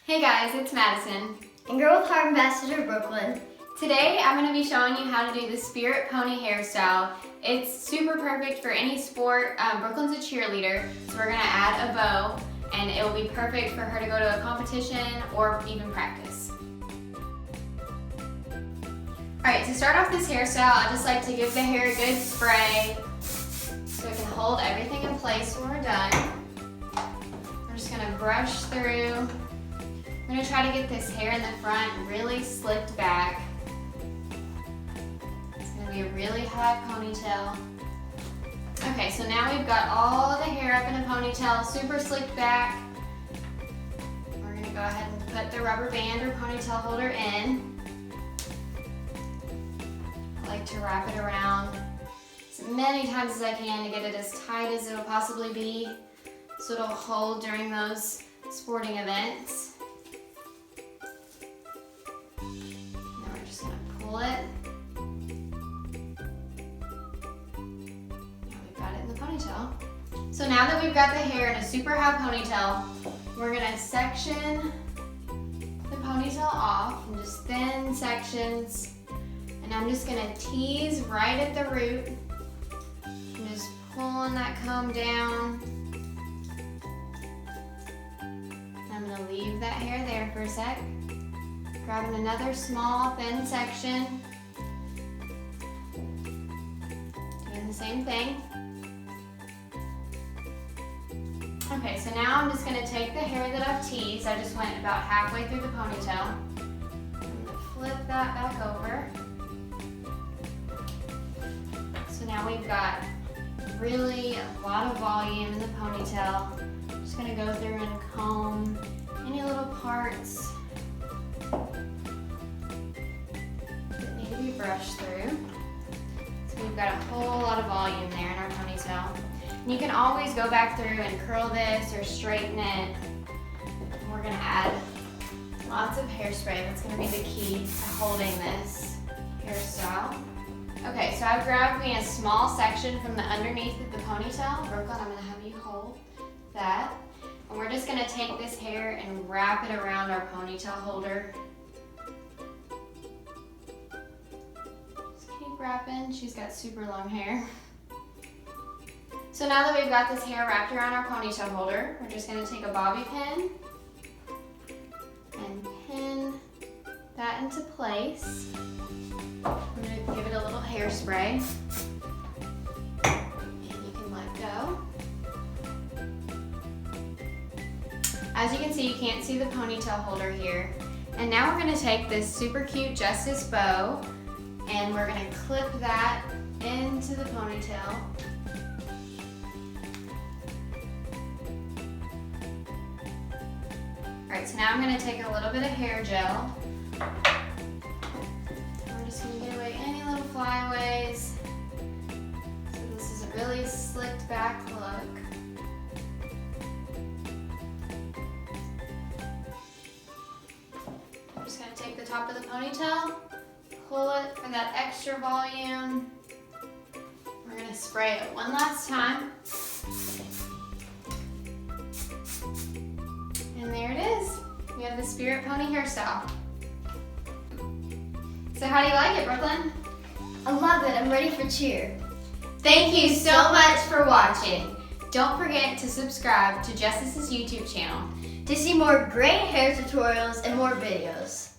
Hey guys, it's Madison. And Girl with Heart Ambassador Brooklyn. Today I'm going to be showing you how to do the Spirit Pony hairstyle. It's super perfect for any sport. Brooklyn's a cheerleader, so we're going to add a bow and it will be perfect for her to go to a competition or even practice. Alright, to start off this hairstyle, I just like to give the hair a good spray so it can hold everything in place when we're done. We're just going to brush through. I'm going to try to get this hair in the front really slicked back. It's going to be a really high ponytail. Okay, so now we've got all of the hair up in a ponytail, super slicked back. We're going to go ahead and put the rubber band or ponytail holder in. I like to wrap it around as many times as I can to get it as tight as it'll possibly be so it'll hold during those sporting events. Pull it. Now we've got it in the ponytail. So now that we've got the hair in a super high ponytail, we're gonna section the ponytail off in just thin sections. And I'm just gonna tease right at the root. I'm just pulling that comb down. I'm gonna leave that hair there for a sec. Grabbing another small, thin section. Doing the same thing. Okay, so now I'm just going to take the hair that I've teased. I just went about halfway through the ponytail. I'm going to flip that back over. So now we've got really a lot of volume in the ponytail. Just going to go through and comb any little parts brush through. So we've got a whole lot of volume there in our ponytail. And you can always go back through and curl this or straighten it. And we're gonna add lots of hairspray. That's gonna be the key to holding this hairstyle. Okay, so I've grabbed me a small section from the underneath of the ponytail. Brooklyn, I'm gonna have you hold that. And we're just gonna take this hair and wrap it around our ponytail holder. Wrapping. She's got super long hair. So now that we've got this hair wrapped around our ponytail holder, we're just going to take a bobby pin and pin that into place. I'm going to give it a little hairspray. And you can let go. As you can see, you can't see the ponytail holder here. And now we're going to take this super cute Justice bow and we're going to clip that into the ponytail. Alright, so now I'm going to take a little bit of hair gel. We're just going to get away any little flyaways. So this is a really slicked back look. I'm just going to take the top of the ponytail, pull it for that extra volume. We're going to spray it one last time. And there it is. We have the Spirit Pony hairstyle. So how do you like it, Brooklyn? I love it. I'm ready for cheer. Thank you so much for watching. Don't forget to subscribe to Justice's YouTube channel to see more great hair tutorials and more videos.